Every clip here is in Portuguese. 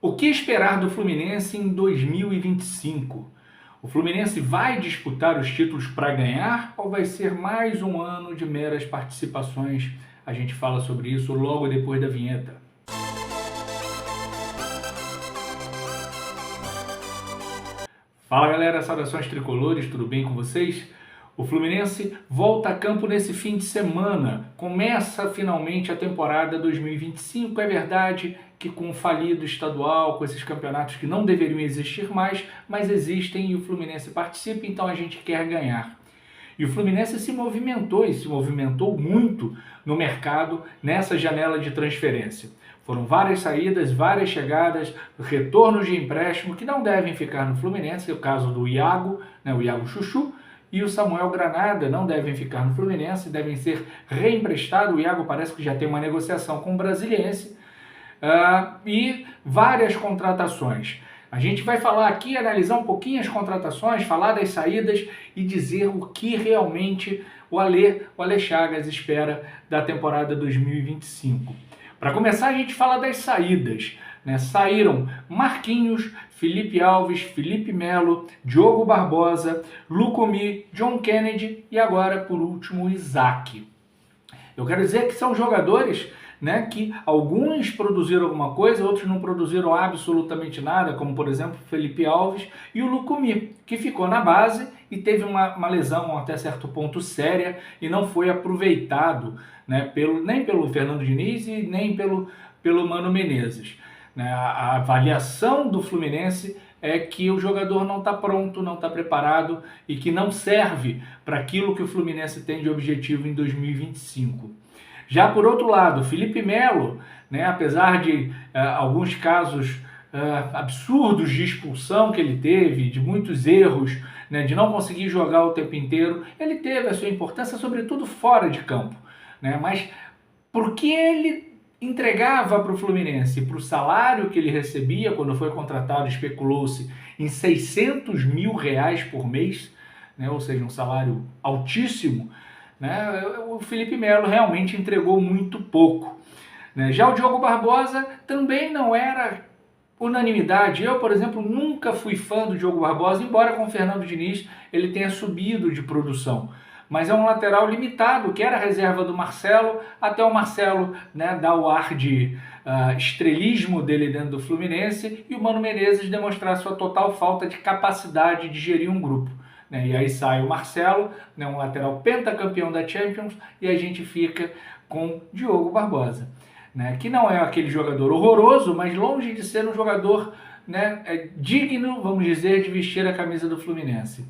O que esperar do Fluminense em 2025? O Fluminense vai disputar os títulos para ganhar ou vai ser mais um ano de meras participações? A gente fala sobre isso logo depois da vinheta. Fala galera, saudações tricolores, tudo bem com vocês? O Fluminense volta a campo nesse fim de semana, começa finalmente a temporada 2025, é verdade que com o falido estadual, com esses campeonatos que não deveriam existir mais, mas existem e o Fluminense participa, então a gente quer ganhar. E o Fluminense se movimentou e se movimentou muito no mercado nessa janela de transferência. Foram várias saídas, várias chegadas, retornos de empréstimo que não devem ficar no Fluminense, é o caso do Iago, o Iago Chuchu, e o Samuel Granada não devem ficar no Fluminense, devem ser reemprestados. O Iago parece que já tem uma negociação com o Brasiliense e várias contratações. A gente vai falar aqui, analisar um pouquinho as contratações, falar das saídas e dizer o que realmente o Ale Chagas espera da temporada 2025. Para começar, a gente fala das saídas. Saíram Marquinhos, Felipe Alves, Felipe Melo, Diogo Barbosa, Lucumí, John Kennedy e agora, por último, Isaac. Eu quero dizer que são jogadores que alguns produziram alguma coisa, outros não produziram absolutamente nada, como por exemplo Felipe Alves e o Lucumí, que ficou na base e teve uma lesão até certo ponto séria e não foi aproveitado nem pelo Fernando Diniz e nem pelo Mano Menezes. A avaliação do Fluminense é que o jogador não está pronto, não está preparado e que não serve para aquilo que o Fluminense tem de objetivo em 2025. Já por outro lado, Felipe Melo, apesar de alguns casos absurdos de expulsão que ele teve, de muitos erros, de não conseguir jogar o tempo inteiro, ele teve a sua importância, sobretudo fora de campo. Mas porque ele entregava para o Fluminense, para o salário que ele recebia quando foi contratado, especulou-se em R$600 mil por mês, ou seja, um salário altíssimo, o Felipe Melo realmente entregou muito pouco. Já o Diogo Barbosa também não era unanimidade. Eu, por exemplo, nunca fui fã do Diogo Barbosa, embora com o Fernando Diniz ele tenha subido de produção. Mas é um lateral limitado, que era a reserva do Marcelo, até o Marcelo dar o ar de estrelismo dele dentro do Fluminense e o Mano Menezes demonstrar sua total falta de capacidade de gerir um grupo. E aí sai o Marcelo, um lateral pentacampeão da Champions, e a gente fica com Diogo Barbosa, que não é aquele jogador horroroso, mas longe de ser um jogador digno, vamos dizer, de vestir a camisa do Fluminense.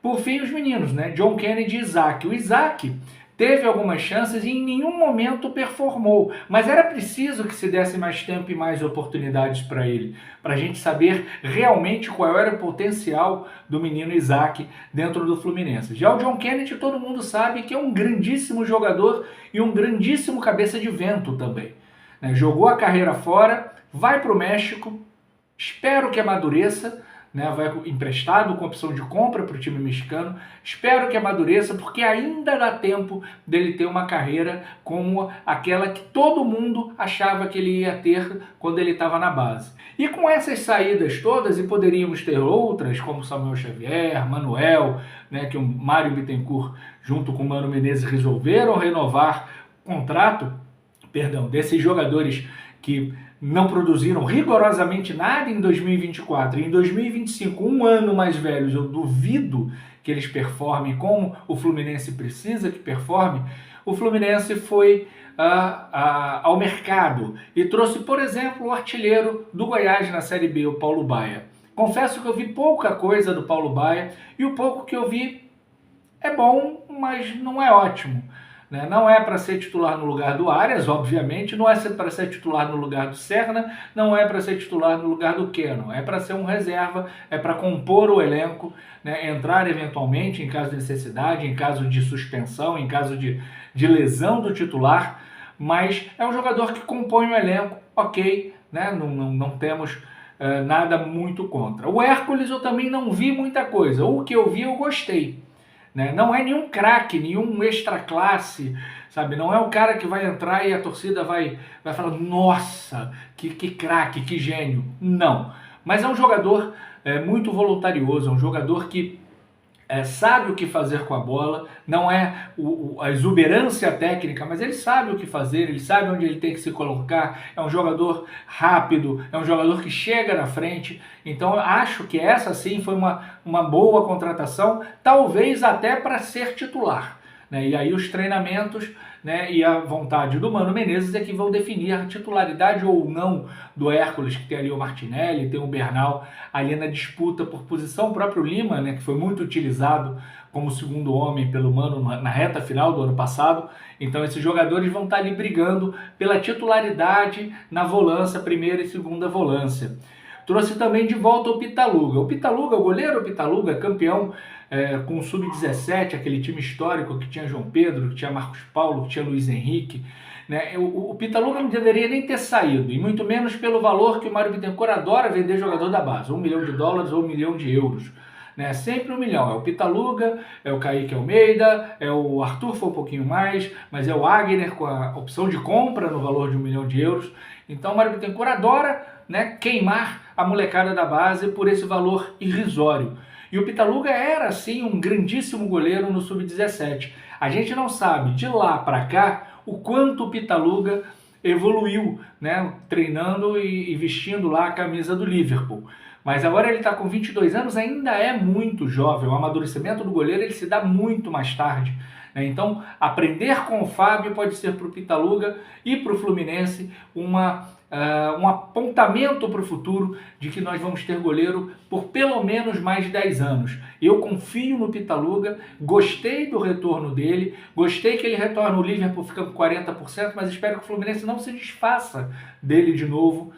Por fim, os meninos, John Kennedy e Isaac. O Isaac teve algumas chances e em nenhum momento performou, mas era preciso que se desse mais tempo e mais oportunidades para ele, para a gente saber realmente qual era o potencial do menino Isaac dentro do Fluminense. Já o John Kennedy, todo mundo sabe que é um grandíssimo jogador e um grandíssimo cabeça de vento também. Jogou a carreira fora, vai para o México, espero que amadureça, vai emprestado com opção de compra para o time mexicano. Espero que amadureça, porque ainda dá tempo dele ter uma carreira como aquela que todo mundo achava que ele ia ter quando ele estava na base. E com essas saídas todas, e poderíamos ter outras, como Samuel Xavier, Manuel, que o Mário Bittencourt, junto com o Mano Menezes, resolveram renovar o contrato, desses jogadores que não produziram rigorosamente nada em 2024 e em 2025, um ano mais velhos, eu duvido que eles performem como o Fluminense precisa que performe. O Fluminense foi ao mercado e trouxe, por exemplo, o artilheiro do Goiás na Série B, o Paulo Baia. Confesso que eu vi pouca coisa do Paulo Baia e o pouco que eu vi é bom, mas não é ótimo. Não é para ser titular no lugar do Arias, obviamente, não é para ser titular no lugar do Serna, não é para ser titular no lugar do Keno, é para ser um reserva, é para compor o elenco, entrar eventualmente em caso de necessidade, em caso de suspensão, em caso de lesão do titular, mas é um jogador que compõe o elenco, ok, não temos nada muito contra. O Hércules eu também não vi muita coisa, o que eu vi eu gostei. Não é nenhum craque, nenhum extra classe, sabe? Não é o cara que vai entrar e a torcida vai falar, nossa, que craque, que gênio. Não. Mas é um jogador muito voluntarioso, é um jogador que sabe o que fazer com a bola, não é a exuberância técnica, mas ele sabe o que fazer, ele sabe onde ele tem que se colocar, é um jogador rápido, é um jogador que chega na frente, então eu acho que essa sim foi uma boa contratação, talvez até para ser titular. Né? E aí os treinamentos, né, e a vontade do Mano Menezes é que vão definir a titularidade ou não do Hércules, que tem ali o Martinelli, tem o Bernal ali na disputa por posição. O próprio Lima, né, que foi muito utilizado como segundo homem pelo Mano na reta final do ano passado. Então esses jogadores vão estar ali brigando pela titularidade na volância, primeira e segunda volância. Trouxe também de volta o Pitaluga. O goleiro Pitaluga, campeão com o Sub-17, aquele time histórico que tinha João Pedro, que tinha Marcos Paulo, que tinha Luiz Henrique. Né? O Pitaluga não deveria nem ter saído, e muito menos pelo valor que o Mário Bittencourt adora vender jogador da base, $1 milhão ou €1 milhão. Né? Sempre $1 milhão. É o Pitaluga, é o Kaique Almeida, é o Arthur, foi um pouquinho mais, mas é o Agner com a opção de compra no valor de €1 milhão. Então o Mário Bittencourt adora, né, queimar a molecada da base por esse valor irrisório. E o Pitaluga era, sim, um grandíssimo goleiro no Sub-17. A gente não sabe, de lá para cá, o quanto o Pitaluga evoluiu, né, treinando e vestindo lá a camisa do Liverpool. Mas agora ele está com 22 anos, ainda é muito jovem. O amadurecimento do goleiro ele se dá muito mais tarde. Né? Então, aprender com o Fábio pode ser para o Pitaluga e para o Fluminense um apontamento para o futuro de que nós vamos ter goleiro por pelo menos mais de 10 anos. Eu confio no Pitaluga, gostei do retorno dele, gostei que ele retorne, o Liverpool fica com 40%, mas espero que o Fluminense não se desfaça dele de novo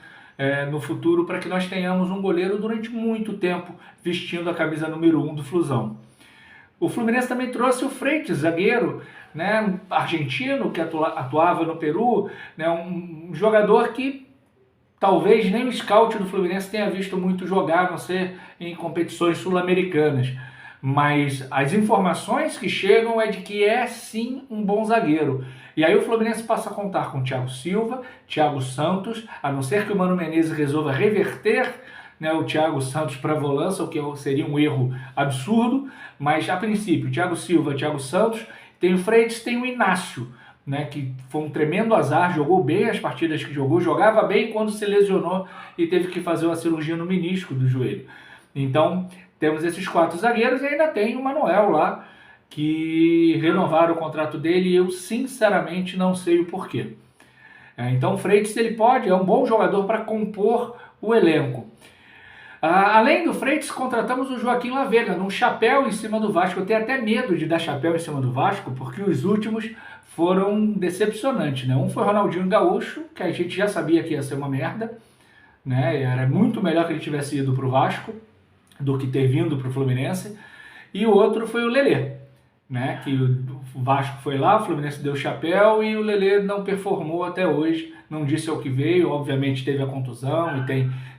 no futuro, para que nós tenhamos um goleiro durante muito tempo vestindo a camisa número 1 do Flusão. O Fluminense também trouxe o Freitas, zagueiro, né, argentino, que atuava no Peru, né, um jogador que talvez nem o scout do Fluminense tenha visto muito jogar, a não ser em competições sul-americanas. Mas as informações que chegam é de que é sim um bom zagueiro. E aí o Fluminense passa a contar com Thiago Silva, Thiago Santos, a não ser que o Mano Menezes resolva reverter, né, o Thiago Santos para a volância, o que seria um erro absurdo. Mas a princípio, Thiago Silva, Thiago Santos, tem o Freitas, tem o Inácio, né, que foi um tremendo azar, jogou bem as partidas que jogou, jogava bem quando se lesionou e teve que fazer uma cirurgia no menisco do joelho. Então, temos esses 4 zagueiros e ainda tem o Manuel lá, que renovaram o contrato dele e eu sinceramente não sei o porquê. Então, o Freitas ele é um bom jogador para compor o elenco. Além do Freitas, contratamos o Joaquim Lavega, num chapéu em cima do Vasco. Eu tenho até medo de dar chapéu em cima do Vasco, porque os últimos foram decepcionantes, né? Um foi Ronaldinho Gaúcho, que a gente já sabia que ia ser uma merda, né? Era muito melhor que ele tivesse ido para o Vasco do que ter vindo para o Fluminense. E o outro foi o Lelê, né? Que o Vasco foi lá, o Fluminense deu chapéu e o Lelê não performou até hoje, não disse ao que veio, obviamente teve a contusão e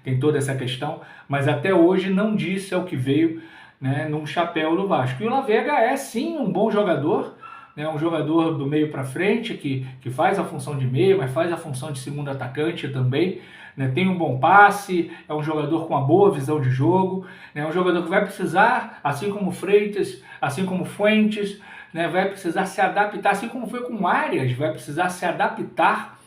tem toda essa questão, mas até hoje não disse ao que veio, né, num chapéu do Vasco. E o Lavega é sim um bom jogador, né, um jogador do meio para frente, que faz a função de meio, mas faz a função de segundo atacante também, né, tem um bom passe, é um jogador com uma boa visão de jogo, né, um jogador que vai precisar, assim como Freitas, assim como Fuentes, né, vai precisar se adaptar, assim como foi com Arias, vai precisar se adaptar,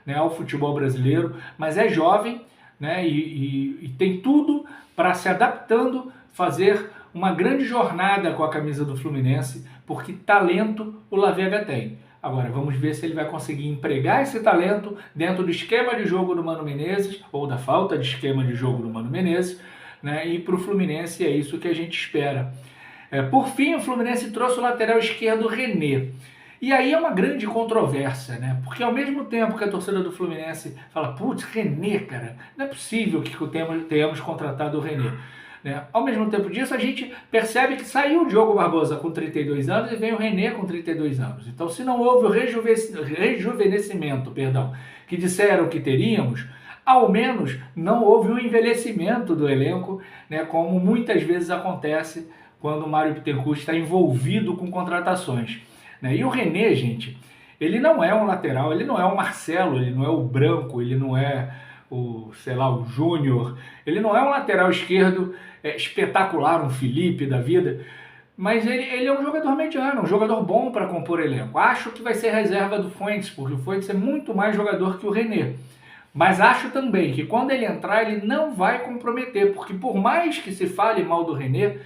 né, ao futebol brasileiro, mas é jovem, né, e tem tudo para se adaptando, fazer uma grande jornada com a camisa do Fluminense, porque talento o Lavega tem. Agora, vamos ver se ele vai conseguir empregar esse talento dentro do esquema de jogo do Mano Menezes, ou da falta de esquema de jogo do Mano Menezes, né, e para o Fluminense é isso que a gente espera. Por fim, o Fluminense trouxe o lateral esquerdo René. E aí é uma grande controvérsia, né? Porque ao mesmo tempo que a torcida do Fluminense fala, putz, René, cara, não é possível que tenhamos contratado o René. Né? Ao mesmo tempo disso, a gente percebe que saiu o Diogo Barbosa com 32 anos e vem o René com 32 anos. Então, se não houve o rejuvenescimento, que disseram que teríamos, ao menos não houve o envelhecimento do elenco, né? Como muitas vezes acontece quando o Mário Bittencourt está envolvido com contratações. E o René, gente, Ele não é um lateral, ele não é o Marcelo, ele não é o Branco, ele não é o, sei lá, o Júnior, ele não é um lateral esquerdo espetacular, um Felipe da vida, mas ele é um jogador mediano, um jogador bom para compor elenco. Acho que vai ser reserva do Fuentes, porque o Fuentes é muito mais jogador que o René. Mas acho também que quando ele entrar, ele não vai comprometer, porque por mais que se fale mal do René,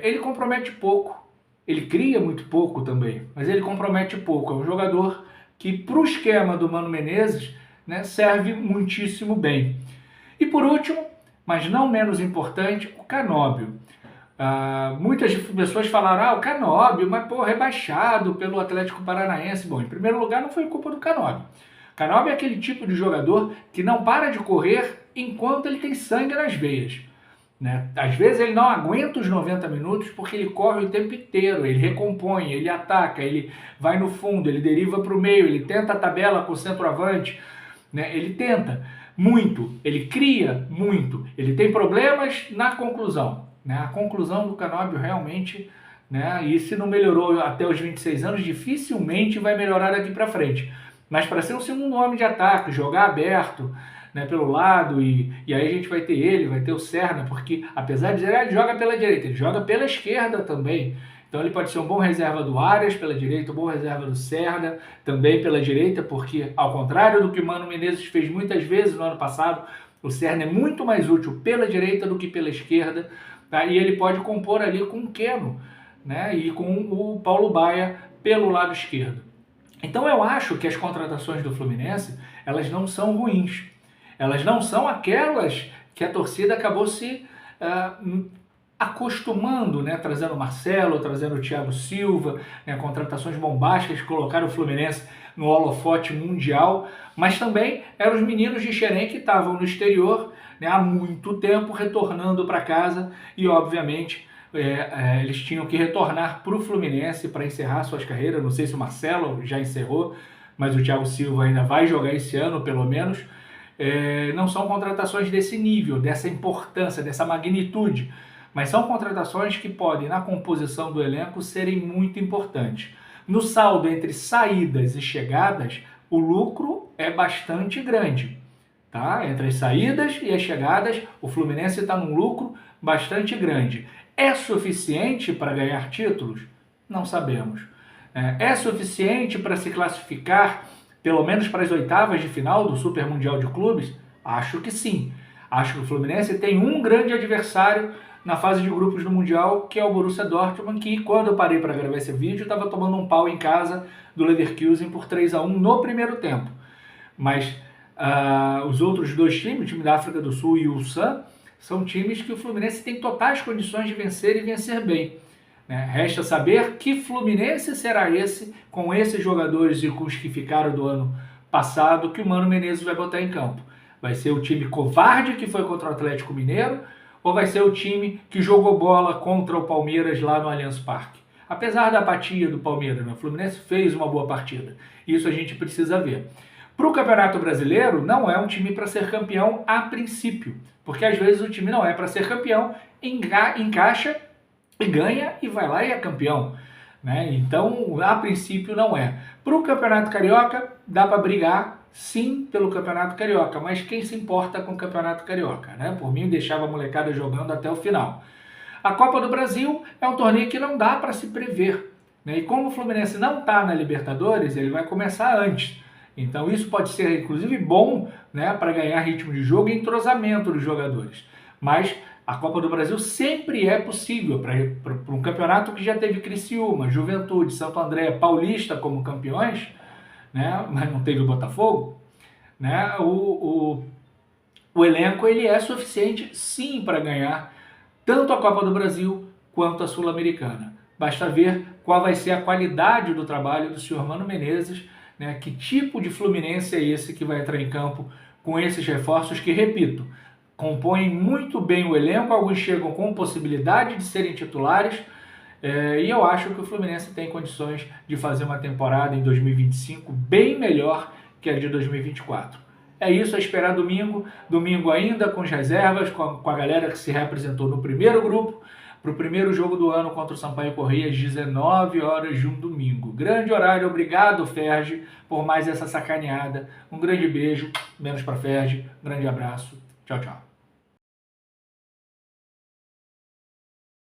ele compromete pouco. Ele cria muito pouco também, mas ele compromete pouco. É um jogador que, para o esquema do Mano Menezes, né, serve muitíssimo bem. E por último, mas não menos importante, o Canóbio. Muitas pessoas falaram, o Canóbio, mas pô, rebaixado pelo Atlético Paranaense. Bom, em primeiro lugar, não foi culpa do Canóbio. Canóbio é aquele tipo de jogador que não para de correr enquanto ele tem sangue nas veias. Né? Às vezes ele não aguenta os 90 minutos porque ele corre o tempo inteiro, ele recompõe, ele ataca, ele vai no fundo, ele deriva para o meio, ele tenta a tabela com o centroavante, né? Ele tenta muito, ele cria muito, ele tem problemas na conclusão. Né? A conclusão do Canóbio realmente, né? E se não melhorou até os 26 anos, dificilmente vai melhorar daqui para frente. Mas para ser um segundo homem de ataque, jogar aberto, né, pelo lado, e aí a gente vai ter ele, vai ter o Serna, porque apesar de dizer, ele joga pela direita, ele joga pela esquerda também. Então ele pode ser um bom reserva do Arias pela direita, um bom reserva do Serna também pela direita, porque ao contrário do que o Mano Menezes fez muitas vezes no ano passado, o Serna é muito mais útil pela direita do que pela esquerda, tá? E ele pode compor ali com o Keno, né, e com o Paulo Baia pelo lado esquerdo. Então eu acho que as contratações do Fluminense, elas não são ruins. Elas não são aquelas que a torcida acabou se acostumando, né? Trazendo o Marcelo, trazendo o Thiago Silva, né? Contratações bombásticas que colocaram o Fluminense no holofote mundial, mas também eram os meninos de Xerém que estavam no exterior, né? Há muito tempo retornando para casa e, obviamente, eles tinham que retornar para o Fluminense para encerrar suas carreiras. Não sei se o Marcelo já encerrou, mas o Thiago Silva ainda vai jogar esse ano, pelo menos. Não são contratações desse nível, dessa importância, dessa magnitude, mas são contratações que podem, na composição do elenco, serem muito importantes. No saldo entre saídas e chegadas, o lucro é bastante grande. Tá? Entre as saídas e as chegadas, o Fluminense está num lucro bastante grande. É suficiente para ganhar títulos? Não sabemos. É suficiente para se classificar pelo menos para as oitavas de final do Super Mundial de Clubes? Acho que sim. Acho que o Fluminense tem um grande adversário na fase de grupos do Mundial, que é o Borussia Dortmund, que quando eu parei para gravar esse vídeo, estava tomando um pau em casa do Leverkusen por 3-1 no primeiro tempo. Mas os outros dois times, o time da África do Sul e o Ulsan, são times que o Fluminense tem totais condições de vencer e vencer bem. Resta saber que Fluminense será esse, com esses jogadores e com os que ficaram do ano passado, que o Mano Menezes vai botar em campo. Vai ser o time covarde que foi contra o Atlético Mineiro ou vai ser o time que jogou bola contra o Palmeiras lá no Allianz Parque? Apesar da apatia do Palmeiras, o Fluminense fez uma boa partida. Isso a gente precisa ver. Para o Campeonato Brasileiro, não é um time para ser campeão a princípio, porque às vezes o time não é para ser campeão, encaixa e ganha e vai lá e é campeão. Né? Então, a princípio, não é. Para o Campeonato Carioca, dá para brigar, sim, pelo Campeonato Carioca, mas quem se importa com o Campeonato Carioca? Né? Por mim, deixava a molecada jogando até o final. A Copa do Brasil é um torneio que não dá para se prever. Né? E como o Fluminense não está na Libertadores, ele vai começar antes. Então, isso pode ser, inclusive, bom, né, para ganhar ritmo de jogo e entrosamento dos jogadores. Mas a Copa do Brasil sempre é possível para um campeonato que já teve Criciúma, Juventude, Santo André, Paulista como campeões, né? Mas não teve o Botafogo. Né? O elenco ele é suficiente sim para ganhar tanto a Copa do Brasil quanto a Sul-Americana. Basta ver qual vai ser a qualidade do trabalho do senhor Mano Menezes, né? Que tipo de Fluminense é esse que vai entrar em campo com esses reforços que, repito, compõem muito bem o elenco, alguns chegam com possibilidade de serem titulares, e eu acho que o Fluminense tem condições de fazer uma temporada em 2025 bem melhor que a de 2024. É isso, a esperar domingo ainda com as reservas, com a galera que se representou no primeiro grupo, para o primeiro jogo do ano contra o Sampaio Corrêa às 19 horas de um domingo. Grande horário, obrigado Ferdi por mais essa sacaneada. Um grande beijo, menos para Ferdi, grande abraço, tchau, tchau.